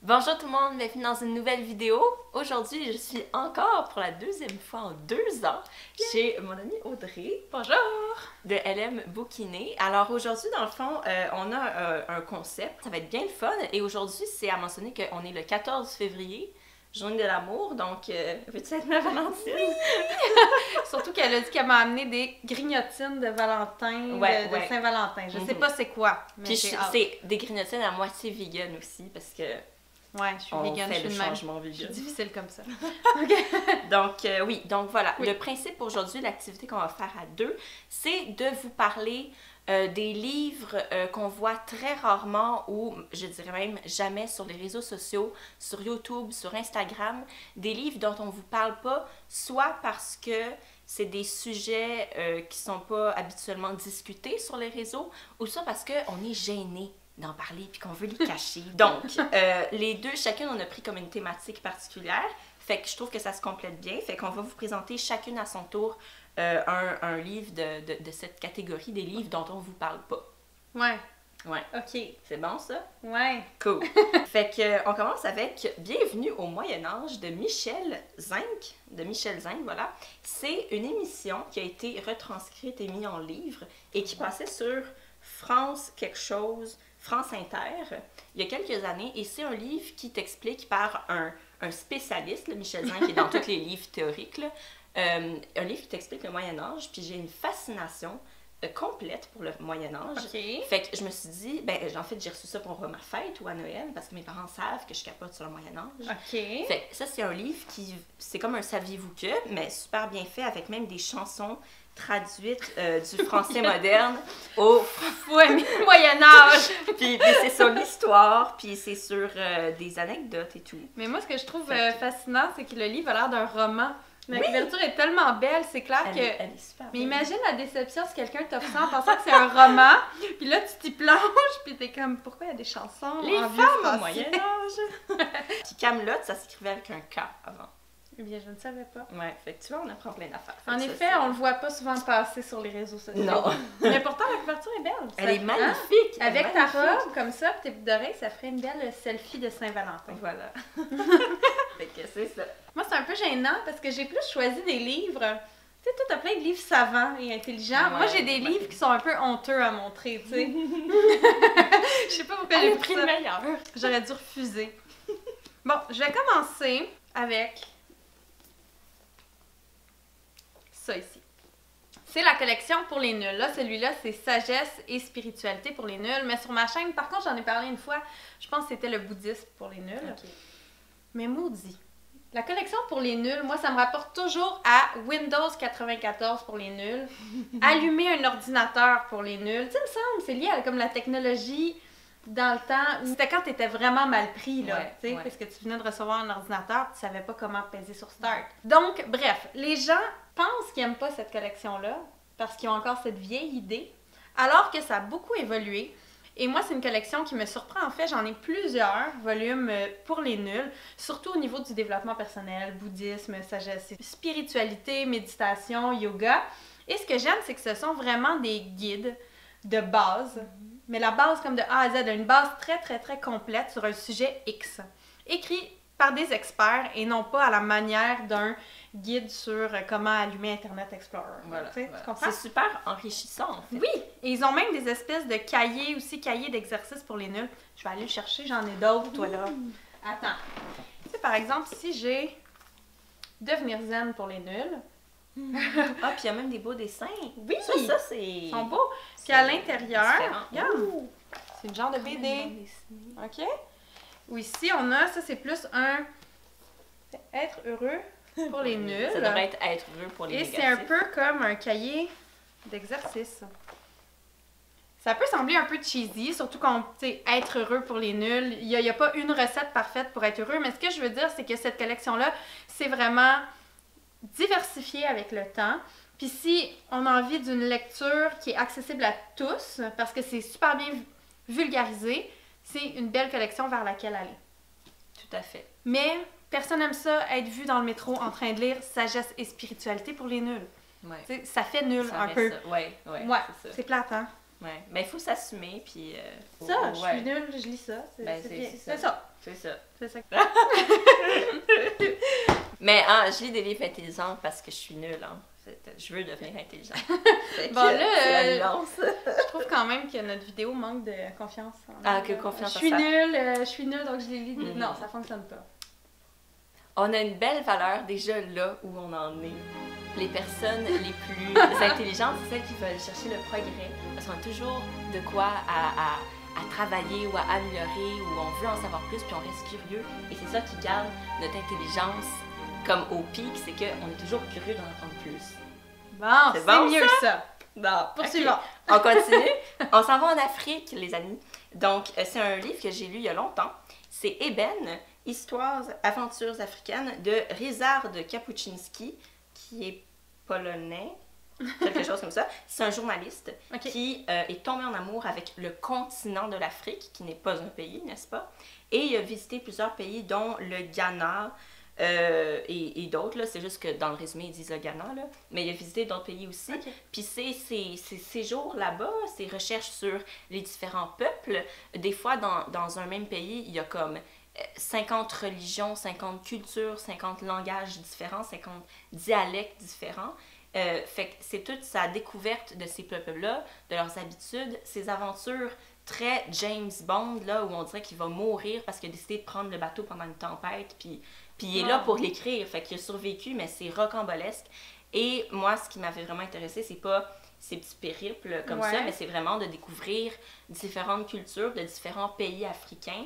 Bonjour tout le monde, bienvenue dans une nouvelle vidéo. Aujourd'hui, je suis encore pour la deuxième fois en 2 ans chez mon amie Audrey. Bonjour! De LM Bouquiné. Alors aujourd'hui, dans le fond, on a un concept, ça va être bien le fun. Et aujourd'hui, c'est à mentionner qu'on est le 14 février, journée de l'amour, donc veux-tu être ma Valentine? Oui. Surtout qu'elle a dit qu'elle m'a amené des grignotines de Valentin, de Saint-Valentin. Je sais pas c'est quoi, mais puis c'est des grignotines à moitié vegan aussi, parce que ouais, je suis vegan, je suis le de même. changement vegan. Je suis difficile comme ça. Donc, oui, donc voilà. Oui. Le principe aujourd'hui, l'activité qu'on va faire à deux, c'est de vous parler des livres qu'on voit très rarement ou, je dirais même, jamais sur les réseaux sociaux, sur YouTube, sur Instagram. Des livres dont on ne vous parle pas, soit parce que c'est des sujets qui ne sont pas habituellement discutés sur les réseaux, ou soit parce qu'on est gêné d'en parler puis qu'on veut les cacher. Donc, les deux, chacune, on a pris comme une thématique particulière. Fait que je trouve que ça se complète bien. Fait qu'on va vous présenter chacune à son tour un livre de cette catégorie des livres dont on vous parle pas. Ouais. Ouais. OK. C'est bon, ça? Ouais. Cool. Fait que on commence avec Bienvenue au Moyen-Âge de Michel Zinc. De Michel Zinc, voilà. C'est une émission qui a été retranscrite et mise en livre et qui passait sur France quelque chose, France Inter, il y a quelques années, et c'est un livre qui t'explique par un spécialiste, là, Michel Zinc, qui est dans tous les livres théoriques, là, un livre qui t'explique le Moyen-Âge, puis j'ai une fascination complète pour le Moyen-Âge. OK. Fait que je me suis dit, ben en fait, j'ai reçu ça pour ma fête ou à Noël, parce que mes parents savent que je capote sur le Moyen-Âge. OK. Fait que ça, c'est un livre qui, c'est comme un saviez-vous que, mais super bien fait, avec même des chansons traduites du français moderne au Ouais, mais Moyen-Âge! puis c'est sur l'histoire, puis c'est sur des anecdotes et tout. Mais moi, ce que je trouve fascinant, c'est que le livre a l'air d'un roman. La couverture est tellement belle, c'est clair que... Elle est super Mais belle. imagine la déception si quelqu'un t'offre ça en pensant que c'est un roman, puis là, tu t'y plonges, puis t'es comme, pourquoi il y a des chansons Les en vieux femmes au français? Moyen-Âge! Puis Camelot, ça s'écrivait avec un K avant. Eh bien, je ne savais pas. Ouais, fait que tu vois, on apprend plein d'affaires. En effet, on le voit pas souvent passer sur les réseaux sociaux. Non. Mais pourtant, la couverture est belle. Elle est magnifique! Hein? Avec elle est ta magnifique. robe, comme ça, puis tes boucles d'oreilles, ça ferait une belle selfie de Saint-Valentin. Voilà. Fait que c'est ça. Moi, c'est un peu gênant parce que j'ai plus choisi des livres. Tu sais, toi, t'as plein de livres savants et intelligents. Ouais, Moi, j'ai des ouais. livres qui sont un peu honteux à montrer, tu sais. Je sais pas pourquoi Elle j'ai a pris pris le ça. meilleur. J'aurais dû refuser. Bon, je vais commencer avec ça ici. C'est la collection pour les nuls. Là, celui-là, c'est sagesse et spiritualité pour les nuls. Mais sur ma chaîne, par contre, j'en ai parlé une fois. Je pense que c'était le bouddhisme pour les nuls. Ok. Mais maudit. La collection pour les nuls, moi, ça me rapporte toujours à Windows 94 pour les nuls, allumer un ordinateur pour les nuls. Tu sais, il me semble, c'est lié à comme la technologie dans le temps. C'était quand t'étais vraiment mal pris, là, Ouais, tu sais, ouais. parce que tu venais de recevoir un ordinateur, tu savais pas comment peser sur Start. Donc, bref, les gens pensent qu'ils aiment pas cette collection-là parce qu'ils ont encore cette vieille idée, alors que ça a beaucoup évolué. Et moi, c'est une collection qui me surprend. En fait, j'en ai plusieurs volumes pour les nuls, surtout au niveau du développement personnel, bouddhisme, sagesse, spiritualité, méditation, yoga. Et ce que j'aime, c'est que ce sont vraiment des guides de base, mais la base comme de A à Z, une base très, très, très complète sur un sujet X, écrit par des experts et non pas à la manière d'un guide sur comment allumer Internet Explorer. Voilà, Tu sais, voilà. tu comprends? C'est super enrichissant, en fait. Oui! Et ils ont même des espèces de cahiers aussi, cahiers d'exercices pour les nuls. Je vais aller le chercher, j'en ai d'autres, toi, là. Attends. Tu sais, par exemple, si j'ai Devenir zen pour les nuls. Ah, puis il y a même des beaux dessins. Oui! Ça c'est... Ils sont beaux. Puis à l'intérieur, différent. regarde, Ouh. c'est une genre de Bande BD. dessinée. OK? Ou ici, on a, ça c'est plus un être heureux pour les nuls. Ça devrait être heureux pour les Et négatifs. c'est un peu comme un cahier d'exercice. Ça peut sembler un peu cheesy, surtout quand, tu sais, être heureux pour les nuls. Il y a pas une recette parfaite pour être heureux, mais ce que je veux dire, c'est que cette collection-là, c'est vraiment diversifié avec le temps. Puis si on a envie d'une lecture qui est accessible à tous, parce que c'est super bien vulgarisé, c'est une belle collection vers laquelle aller. Tout à fait. Mais personne n'aime ça, être vu dans le métro en train de lire Sagesse et spiritualité pour les nuls. Ouais. Tu sais, ça fait nul Ça un reste peu. ça. Ouais, Ouais, c'est ça. c'est plate, hein? Ouais, mais il faut s'assumer, puis... Ça, je suis nulle, je lis ça. C'est ça. C'est ça. C'est ça. Mais je lis des livres intelligents parce que je suis nulle, hein. Je veux devenir intelligente. Bon, là, c'est la nuance. Je trouve quand même que notre vidéo manque de confiance. Que confiance je suis nulle, donc je les lis. Non, ça fonctionne pas. On a une belle valeur déjà là où on en est. Les personnes les plus intelligentes, c'est celles qui veulent chercher le progrès. Parce qu'on a toujours de quoi à travailler ou à améliorer, ou on veut en savoir plus, puis on reste curieux. Et c'est ça qui garde notre intelligence comme au pic, c'est qu'on est toujours curieux d'en apprendre plus. Bon, c'est bon, mieux ça. Non, poursuivons. Okay. On continue. On s'en va en Afrique, les amis. Donc, c'est un livre que j'ai lu il y a longtemps. C'est Eben, Histoires, aventures africaines de Ryszard Kapuściński, qui est polonais, quelque chose comme ça. C'est un journaliste qui est tombé en amour avec le continent de l'Afrique, qui n'est pas un pays, n'est-ce pas? Et il a visité plusieurs pays, dont le Ghana, et d'autres, là, c'est juste que dans le résumé, ils disent le Ghana, là, mais il a visité d'autres pays aussi. Puis ses séjours là-bas, ses recherches sur les différents peuples, des fois dans un même pays, il y a comme 50 religions, 50 cultures, 50 langages différents, 50 dialectes différents. Fait que c'est toute sa découverte de ces peuples-là, de leurs habitudes, ses aventures très James Bond, là, où on dirait qu'il va mourir parce qu'il a décidé de prendre le bateau pendant une tempête, puis il est là pour l'écrire, fait qu'il a survécu, mais c'est rocambolesque. Et moi, ce qui m'avait vraiment intéressé, c'est pas ces petits périples comme ça, mais c'est vraiment de découvrir différentes cultures de différents pays africains.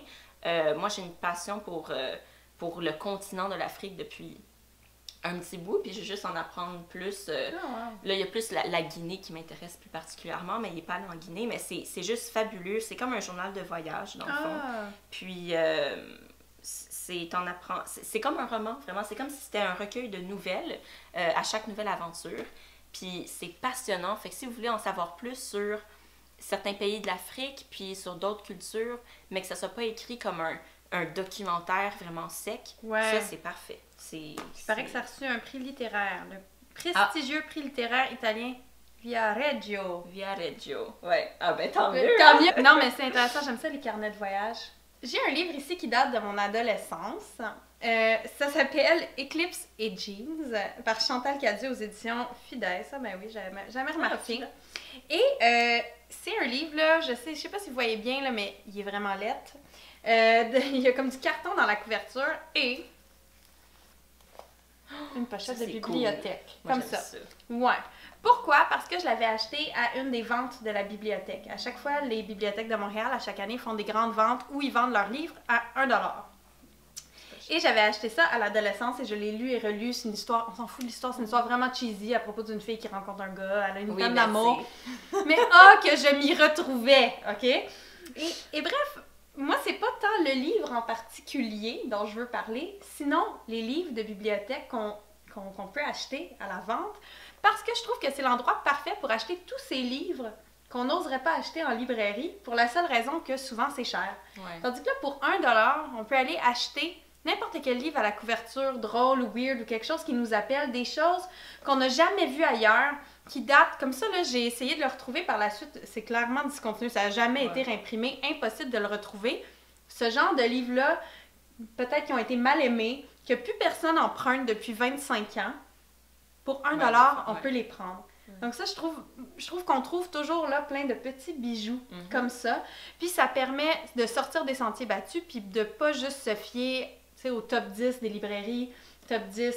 Moi, j'ai une passion pour le continent de l'Afrique depuis un petit bout, puis je veux juste en apprendre plus. Là, il y a plus la Guinée qui m'intéresse plus particulièrement, mais il n'est pas allé en Guinée, mais c'est juste fabuleux. C'est comme un journal de voyage, dans le fond. Puis, c'est comme un roman, vraiment. C'est comme si c'était un recueil de nouvelles à chaque nouvelle aventure. Puis, c'est passionnant. Fait que si vous voulez en savoir plus sur certains pays de l'Afrique, puis sur d'autres cultures, mais que ça soit pas écrit comme un documentaire vraiment sec, ça, c'est parfait. Il paraît que ça a reçu un prix littéraire, le prestigieux prix littéraire italien Viareggio. Viareggio, ouais. Ah ben tant mieux! Tant mieux! Non, mais c'est intéressant, j'aime ça, les carnets de voyage. J'ai un livre ici qui date de mon adolescence. Ça s'appelle Eclipse et Jeans par Chantal Cadieux aux éditions Fides. Ah ben oui, jamais remarqué. Et c'est un livre, là, je sais pas si vous voyez bien, là, mais il est vraiment lettre. Il y a comme du carton dans la couverture et une pochette de bibliothèque. Cool. Comme ça. Ouais. Pourquoi? Parce que je l'avais acheté à une des ventes de la bibliothèque. À chaque fois, les bibliothèques de Montréal, à chaque année, font des grandes ventes où ils vendent leurs livres à 1$. Et j'avais acheté ça à l'adolescence et je l'ai lu et relu. C'est une histoire, on s'en fout de l'histoire, c'est une histoire vraiment cheesy à propos d'une fille qui rencontre un gars, elle a une peine d'amour. Mais que je m'y retrouvais, ok? Et bref, moi, c'est pas tant le livre en particulier dont je veux parler, sinon les livres de bibliothèque qu'on peut acheter à la vente, parce que je trouve que c'est l'endroit parfait pour acheter tous ces livres qu'on n'oserait pas acheter en librairie, pour la seule raison que souvent c'est cher. Tandis que là, pour 1$, on peut aller acheter n'importe quel livre à la couverture drôle ou weird ou quelque chose qui nous appelle, des choses qu'on n'a jamais vues ailleurs, qui datent. Comme ça, là, j'ai essayé de le retrouver par la suite. C'est clairement discontinu. Ça n'a jamais été réimprimé. Impossible de le retrouver. Ce genre de livres-là, peut-être qui ont été mal aimés, que plus personne emprunte depuis 25 ans, pour 1$, on peut les prendre. Donc ça, je trouve qu'on trouve toujours là plein de petits bijoux comme ça. Puis ça permet de sortir des sentiers battus, puis de pas juste se fier au top 10 des librairies, top 10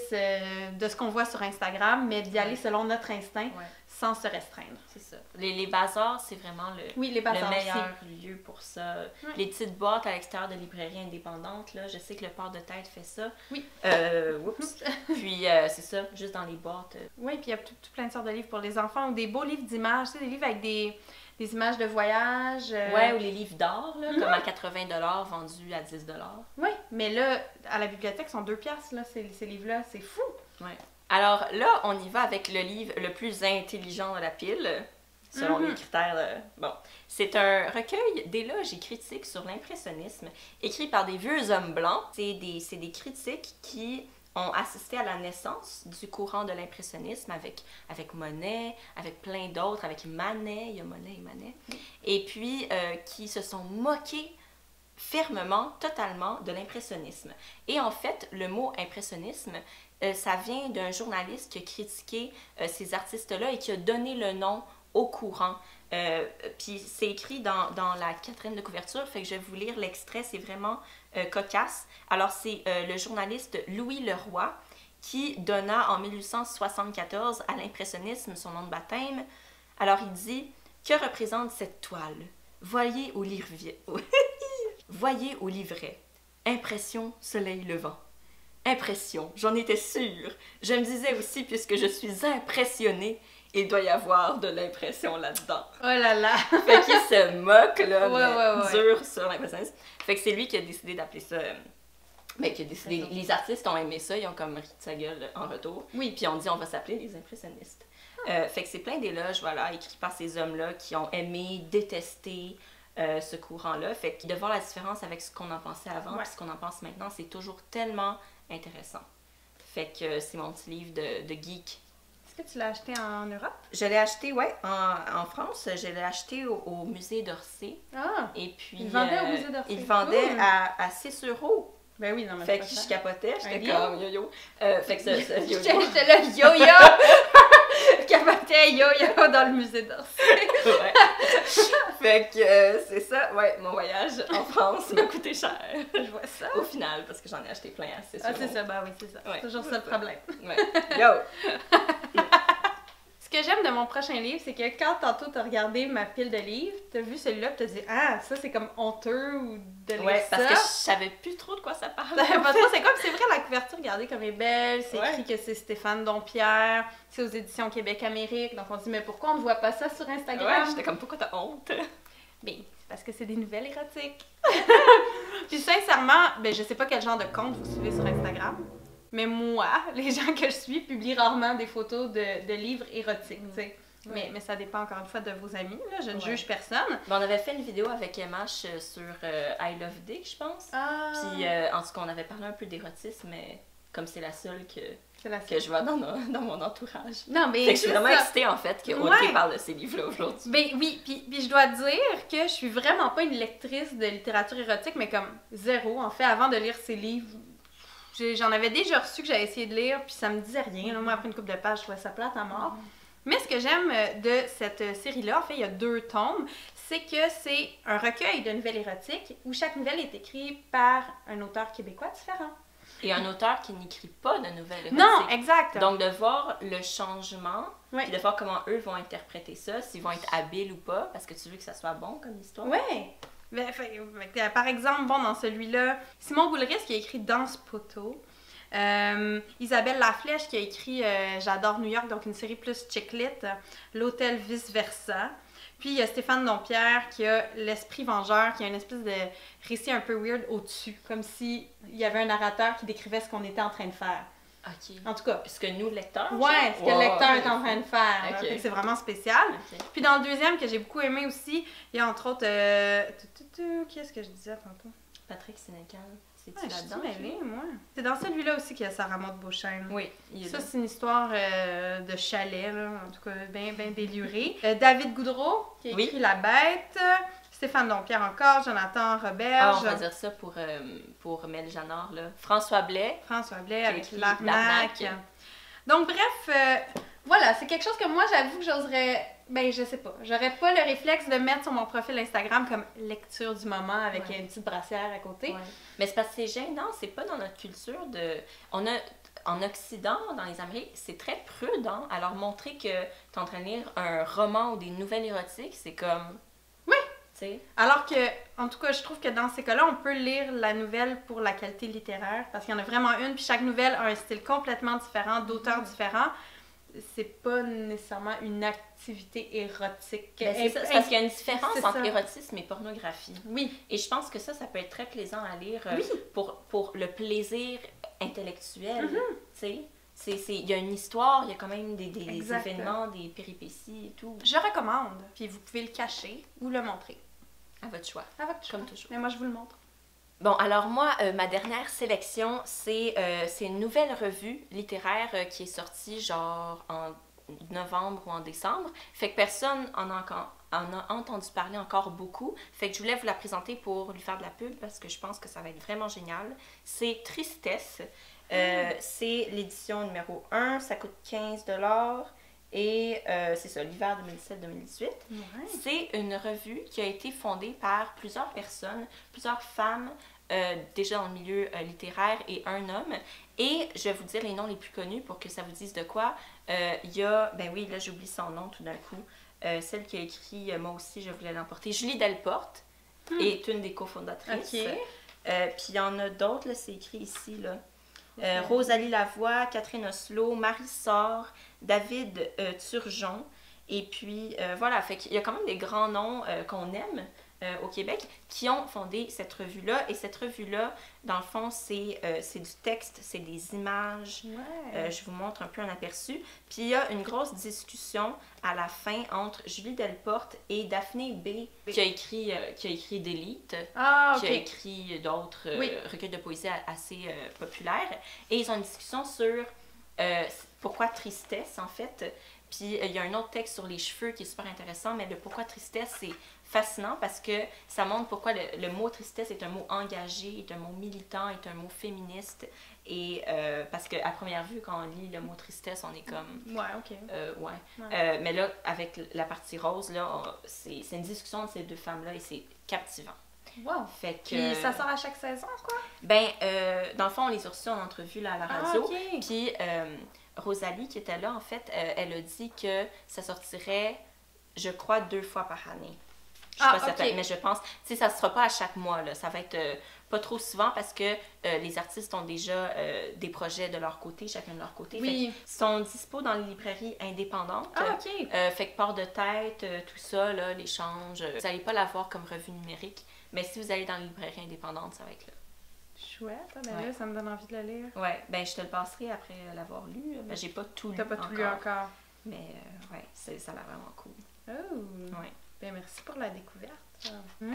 de ce qu'on voit sur Instagram, mais d'y aller selon notre instinct, sans se restreindre. C'est ça. Les bazars, c'est vraiment le meilleur lieu pour ça. Les petites boîtes à l'extérieur de librairies indépendantes, là, je sais que le port de tête fait ça. Oui. Oups. Puis c'est ça, juste dans les boîtes. Oui, puis il y a tout plein de sortes de livres pour les enfants, ou des beaux livres d'images, tu sais, des livres avec des images de voyage. Ouais, ou les livres d'art, là, comme à 80$ vendus à 10$. Oui, mais là, à la bibliothèque, ils sont 2$, là, ces livres-là. C'est fou! Ouais. Alors là, on y va avec le livre le plus intelligent de la pile, selon les critères. Bon, c'est un recueil d'éloges et critiques sur l'impressionnisme, écrit par des vieux hommes blancs. C'est des critiques qui ont assisté à la naissance du courant de l'impressionnisme avec Monet, avec plein d'autres, avec Manet, il y a Monet et Manet, et puis qui se sont moqués fermement, totalement de l'impressionnisme. Et en fait, le mot impressionnisme, ça vient d'un journaliste qui a critiqué ces artistes-là et qui a donné le nom au courant. Puis c'est écrit dans la quatrième de couverture, fait que je vais vous lire l'extrait, c'est vraiment cocasse. Alors c'est le journaliste Louis Leroy qui donna en 1874 à l'impressionnisme son nom de baptême. Alors il dit « Que représente cette toile? Voyez au livret. Voyez au livret. Impression soleil levant. Impression, j'en étais sûre. Je me disais aussi, puisque je suis impressionnée, il doit y avoir de l'impression là-dedans. » Oh là là! Fait qu'il se moque, là, ouais. dur sur l'impressionnisme. Fait que c'est lui qui a décidé d'appeler ça... Mais qui a décidé... Les artistes ont aimé ça, ils ont comme ri de sa gueule en retour. Oui. Puis on dit, on va s'appeler les impressionnistes. Fait que c'est plein d'éloges, voilà, écrits par ces hommes-là qui ont aimé, détesté ce courant-là. Fait que de voir la différence avec ce qu'on en pensait avant et ce qu'on en pense maintenant, c'est toujours tellement intéressant. Fait que c'est mon petit livre de geek. Est-ce que tu l'as acheté en Europe? Je l'ai acheté, ouais, en France. Je l'ai acheté au musée d'Orsay. Ah! Et puis, Il vendait au musée d'Orsay. Il vendait à 6 €. Ben oui, non, mais fait que je capotais, j'étais comme yo-yo. Fait que ce yo-yo. J'étais là, yo-yo! Capotais yo-yo dans le musée d'Orsay. Ouais. Fait que c'est ça, ouais, mon voyage en France m'a coûté cher. Je vois ça. Au final, parce que j'en ai acheté plein à 6 €. Ah, c'est ça, bah oui, c'est ça. Ouais, c'est toujours ça le problème. Ouais. Yo! Ce que j'aime de mon prochain livre, c'est que quand tantôt t'as regardé ma pile de livres, t'as vu celui-là, pis t'as dit « Ah, ça c'est comme honteux ou de lire ouais, ça. » parce que je savais plus trop de quoi ça parlait. C'est comme, c'est vrai, la couverture, regardez comme elle est belle, c'est écrit que c'est Stéphane Dompierre, c'est aux éditions Québec-Amérique, donc on se dit « Mais pourquoi on ne voit pas ça sur Instagram? » Ouais, j'étais comme « Pourquoi t'as honte? » Ben, c'est parce que c'est des nouvelles érotiques. Puis sincèrement, ben je sais pas quel genre de compte vous suivez sur Instagram, mais moi, les gens que je suis publient rarement des photos de livres érotiques, tu sais. Mais ça dépend encore une fois de vos amis, là. Je ne juge personne. Ben, on avait fait une vidéo avec MH sur I Love Dick, je pense. Ah. Puis en tout cas, on avait parlé un peu d'érotisme, mais comme c'est la seule que je vois dans mon entourage. Non, mais fait que je suis vraiment excitée en fait qu'Audrey parle de ces livres-là aujourd'hui. Ben oui, puis je dois dire que je suis vraiment pas une lectrice de littérature érotique, mais comme zéro. En fait, avant de lire ces livres, j'en avais déjà reçu que j'avais essayé de lire, puis ça me disait rien. Là, moi, après une couple de pages, je trouvais ça plate à mort. Mais ce que j'aime de cette série-là, en fait, il y a 2 tomes, c'est que c'est un recueil de nouvelles érotiques où chaque nouvelle est écrite par un auteur québécois différent. Et un auteur qui n'écrit pas de nouvelles érotiques. Non, exact. Donc, de voir le changement, oui. puis de voir comment eux vont interpréter ça, s'ils vont être habiles ou pas, parce que tu veux que ça soit bon comme histoire. Oui. Par exemple, bon, dans celui-là, Simon Boulris qui a écrit Danse Poteau. Isabelle Laflèche qui a écrit J'adore New York, donc une série plus chick-lit, L'Hôtel Vice-Versa. Puis il y a Stéphane Dompierre qui a L'Esprit Vengeur, qui a une espèce de récit un peu weird au-dessus, comme s'il y avait un narrateur qui décrivait ce qu'on était en train de faire. OK. En tout cas. Ce que nous, lecteurs? Ouais, ce que le lecteur est en train de faire. Okay. C'est vraiment spécial. Okay. Puis dans le deuxième, que j'ai beaucoup aimé aussi, il y a entre autres... Qu'est-ce que je disais tantôt? Patrick Sénécal. Ouais, là-dedans, moi. C'est dans celui-là aussi qu'il y a Sarah Maud Beauchesne. Oui. Ça, c'est une histoire de chalet, là, en tout cas, bien délurée. David Goudreau, qui a écrit La Bête. Stéphane Dompierre encore, Jonathan Roberge. Ah, on va dire ça pour Mel Janard, là. François Blais avec L'Arnaque. Donc, bref, voilà, c'est quelque chose que moi, j'avoue que j'oserais... Ben, je sais pas. J'aurais pas le réflexe de mettre sur mon profil Instagram comme lecture du moment avec une petite brassière à côté. Ouais. Mais c'est parce que c'est gênant, c'est pas dans notre culture de... En Occident, dans les Amériques, c'est très prudent. Alors, montrer que t'es en train de lire un roman ou des nouvelles érotiques, c'est comme... Oui! T'sais? Alors que, en tout cas, je trouve que dans ces cas-là, on peut lire la nouvelle pour la qualité littéraire, parce qu'il y en a vraiment une, puis chaque nouvelle a un style complètement différent, d'auteurs différents. C'est pas nécessairement une activité érotique. Ben c'est ça, c'est parce qu'il y a une différence entre érotisme et pornographie. Oui. Et je pense que ça peut être très plaisant à lire pour le plaisir intellectuel. Tu sais, il y a une histoire, il y a quand même des événements, des péripéties et tout. Je recommande. Puis vous pouvez le cacher ou le montrer. À votre choix. À votre choix. Comme toujours. Mais moi, je vous le montre. Bon, alors moi, ma dernière sélection, c'est une nouvelle revue littéraire qui est sortie genre en novembre ou en décembre. Fait que personne en a entendu parler encore beaucoup. Fait que je voulais vous la présenter pour lui faire de la pub parce que je pense que ça va être vraiment génial. C'est Tristesse. C'est l'édition numéro 1. Ça coûte 15$. Et c'est ça, l'hiver 2017-2018. Ouais. C'est une revue qui a été fondée par plusieurs personnes, plusieurs femmes déjà dans le milieu littéraire et un homme. Et je vais vous dire les noms les plus connus pour que ça vous dise de quoi. Il y a, ben oui, là j'oublie son nom tout d'un coup, celle qui a écrit Moi aussi je voulais l'emporter. Julie Delporte est une des cofondatrices. Ok. Puis il y en a d'autres, là, c'est écrit ici, là. Rosalie Lavoie, Catherine Oslo, Marie Sor, David Turgeon. Et puis voilà, fait qu'il y a quand même des grands noms qu'on aime au Québec qui ont fondé cette revue-là. Et cette revue-là, dans le fond, c'est du texte, c'est des images. Ouais. Je vous montre un peu un aperçu. Puis il y a une grosse discussion à la fin entre Julie Delporte et Daphné B. qui a écrit D'Élite, Ah, ok. qui a écrit d'autres Oui. recueils de poésie assez populaires. Et ils ont une discussion sur pourquoi tristesse, en fait. Puis il y a un autre texte sur les cheveux qui est super intéressant, mais le pourquoi tristesse, c'est fascinant parce que ça montre pourquoi le mot tristesse est un mot engagé, est un mot militant, est un mot féministe. Et parce qu'à première vue, quand on lit le mot tristesse, on est comme... Ouais, ok. ouais. Mais là, avec la partie rose, là, c'est une discussion de ces deux femmes-là et c'est captivant. Wow. Fait que, Puis ça sort à chaque saison, quoi? ben, dans le fond, on les a reçus en entrevue là, à la radio. Ah, ok. Puis Rosalie, qui était là, en fait, elle a dit que ça sortirait, je crois, 2 fois par année. Je sais pas si ça peut- mais je pense, tu sais, ça ne sera pas à chaque mois, là. Ça va être pas trop souvent parce que les artistes ont déjà des projets de leur côté, chacun de leur côté. Oui. Fait qu'ils sont dispo dans les librairies indépendantes. Ah, ok. Fait que Port de tête, tout ça, là, l'échange, vous n'allez pas l'avoir comme revue numérique, mais si vous allez dans les librairies indépendantes, ça va être là. Chouette, ah, ben Ouais. là, ça me donne envie de le lire. Ouais, ben je te le passerai après l'avoir lu. Ben, j'ai pas tout lu T'as pas tout lu encore. mais ouais, ça a l'air vraiment cool. Oh. Ouais. Ben merci pour la découverte.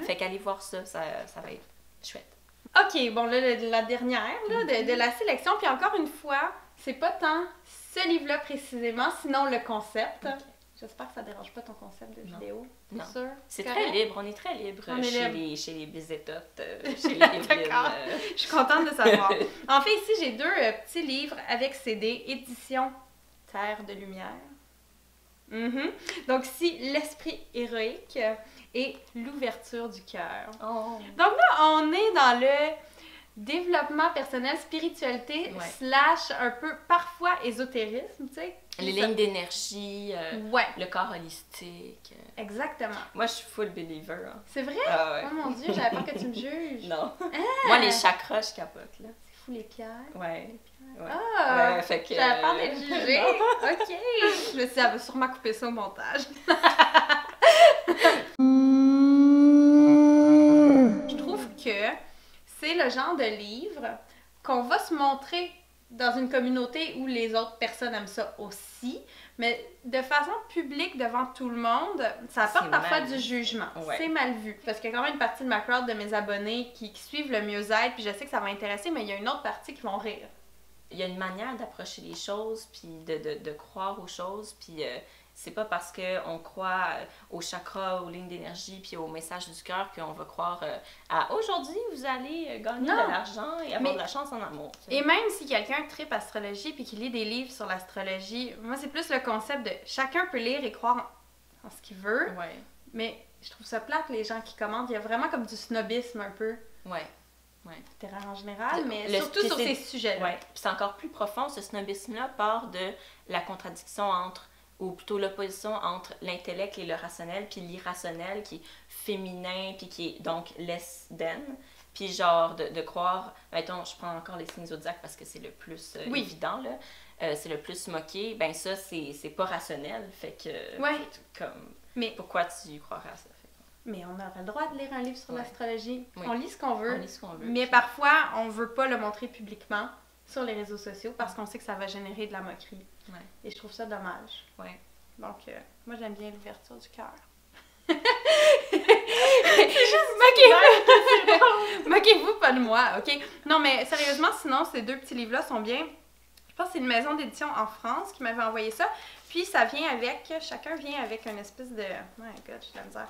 Fait qu'allez voir ça, ça va être chouette. Ok, bon là, la dernière là, de la sélection, puis encore une fois, c'est pas tant ce livre-là précisément, sinon le concept. Ok. J'espère que ça dérange pas ton concept de Non. vidéo. Non. Sûr? C'est Correct? très libre, on est très libre On est chez, libre. chez les bisétotes, chez les hybrides. D'accord. Je suis contente de savoir. En fait, ici, j'ai 2 petits livres avec CD, édition Terre de Lumière. Donc ici, l'esprit héroïque et l'ouverture du cœur. Oh. Donc là, on est dans le développement personnel, spiritualité, Ouais. / un peu parfois ésotérisme, tu sais. Les lignes d'énergie, Ouais, le corps holistique. exactement. Moi, je suis full believer. Hein. C'est vrai? Ah ouais. Oh mon Dieu, j'avais peur que tu me juges. Non. Moi, les chakras, je capote, là. C'est fou les pierres. Ouais. Ouais. Ah! Ouais, fait que... J'avais peur d'être jugée. Ok. Je me suis dit, elle va sûrement couper ça au montage. Je trouve que c'est le genre de livre qu'on va se montrer dans une communauté où les autres personnes aiment ça aussi, mais de façon publique devant tout le monde, ça apporte C'est parfois mal du jugement. Ouais. C'est mal vu. Parce qu'il y a quand même une partie de ma crowd, de mes abonnés qui suivent le mieux-être, puis je sais que ça va intéresser, mais il y a une autre partie qui vont rire. Il y a une manière d'approcher les choses, puis de croire aux choses, puis c'est pas parce qu'on croit aux chakras, aux lignes d'énergie, puis au message du cœur qu'on va croire à aujourd'hui, vous allez gagner Non. de l'argent et avoir Mais- de la chance en amour. tu sais. Et même si quelqu'un tripe astrologie puis qui lit des livres sur l'astrologie, moi c'est plus le concept de chacun peut lire et croire en ce qu'il veut, Ouais, mais je trouve ça plate les gens qui commentent. Il y a vraiment comme du snobisme un peu, ouais. terrain en général, mais Le- surtout puis sur c'est- ces sujets-là. Ouais. Puis c'est encore plus profond, ce snobisme-là part de la contradiction entre, ou plutôt l'opposition entre l'intellect et le rationnel, puis l'irrationnel qui est féminin, puis qui est donc less than. Puis genre de croire, mettons, je prends encore les signes zodiaques parce que c'est le plus Oui. évident, là. C'est le plus moqué, ben ça, c'est pas rationnel. Fait que, Ouais. comme, Mais, pourquoi tu croirais à ça? Fait que, mais on aurait le droit de lire un livre sur Ouais. l'astrologie. Oui. On lit ce qu'on veut, on lit ce qu'on veut. mais puis- parfois on veut pas le montrer publiquement sur les réseaux sociaux parce qu'on sait que ça va générer de la moquerie. Ouais. Et je trouve ça dommage. Ouais. Donc, moi j'aime bien l'ouverture du cœur. Moquez-vous pas de moi, ok? Non, mais sérieusement, sinon, ces deux petits livres-là sont bien. Je pense que c'est une maison d'édition en France qui m'avait envoyé ça. Puis ça vient avec, chacun vient avec une espèce de... Oh my god, j'ai de la misère.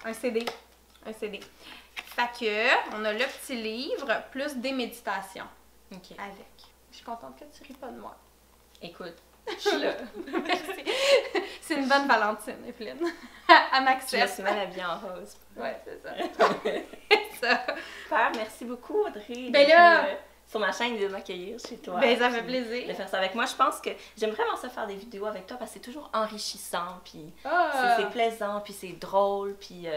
Un CD. Un CD. Fait que, on a le petit livre plus des méditations. OK. Avec. Je suis contente que tu ris pas de moi. Écoute, je suis là. Merci. C'est une bonne Valentine, Evelyne. Elle Je me m'accepte. suis mal habillée en rose. Ouais, c'est ça. ça. Super, merci beaucoup, Audrey. Ben là... Sur ma chaîne de m'accueillir chez toi. Ben, ça fait puis plaisir. de faire ça avec moi. Je pense que j'aime vraiment ça faire des vidéos avec toi parce que c'est toujours enrichissant, puis Ah. c'est plaisant, puis c'est drôle, puis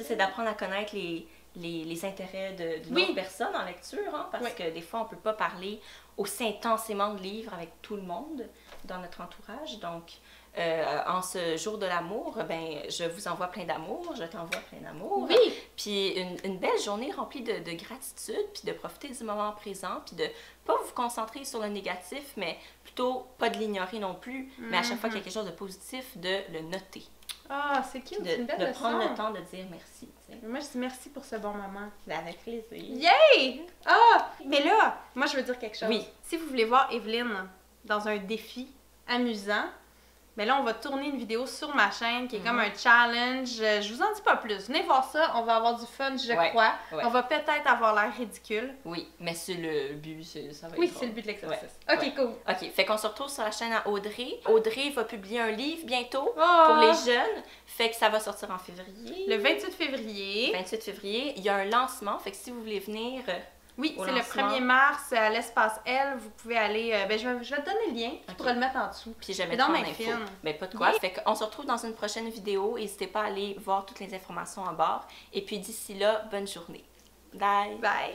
c'est d'apprendre à connaître les intérêts d'une autre personne en lecture, hein, parce que des fois, on peut pas parler aussi intensément de livres avec tout le monde dans notre entourage. Donc, en ce jour de l'amour, ben, je vous envoie plein d'amour, je t'envoie plein d'amour. Oui. Puis une belle journée remplie de gratitude, puis de profiter du moment présent, puis de pas vous concentrer sur le négatif, mais plutôt pas de l'ignorer non plus, mais à chaque fois qu'il y a quelque chose de positif, de le noter. Ah, c'est cute, c'est une belle de leçon. prendre le temps de dire merci. Tu sais. Moi, je dis merci pour ce bon moment. Avec plaisir. Yay! Ah! Mais là, moi, je veux dire quelque chose. Oui. Si vous voulez voir Evelyne dans un défi amusant, mais là, on va tourner une vidéo sur ma chaîne qui est comme un challenge. Je vous en dis pas plus. Venez voir ça, on va avoir du fun, je crois. Ouais. On va peut-être avoir l'air ridicule. Oui, mais c'est le but, ça va être Oui, drôle. c'est le but de l'exercice. Ouais. Ok, Ouais. cool. OK, fait qu'on se retrouve sur la chaîne à Audrey. Audrey va publier un livre bientôt Oh! pour les jeunes. Fait que ça va sortir en février. Le 28 février. 28 février, il y a un lancement. Fait que si vous voulez venir... Oui, au c'est le lancement. 1er mars à l'espace L. Vous pouvez aller. Ben, je vais te donner le lien. Tu pourras le mettre en dessous. Puis je vais Mais mettre dans en mes info. films. Ben, pas de quoi. Fait qu'on se retrouve dans une prochaine vidéo. N'hésitez pas à aller voir toutes les informations en bas. Et puis d'ici là, bonne journée. Bye! Bye!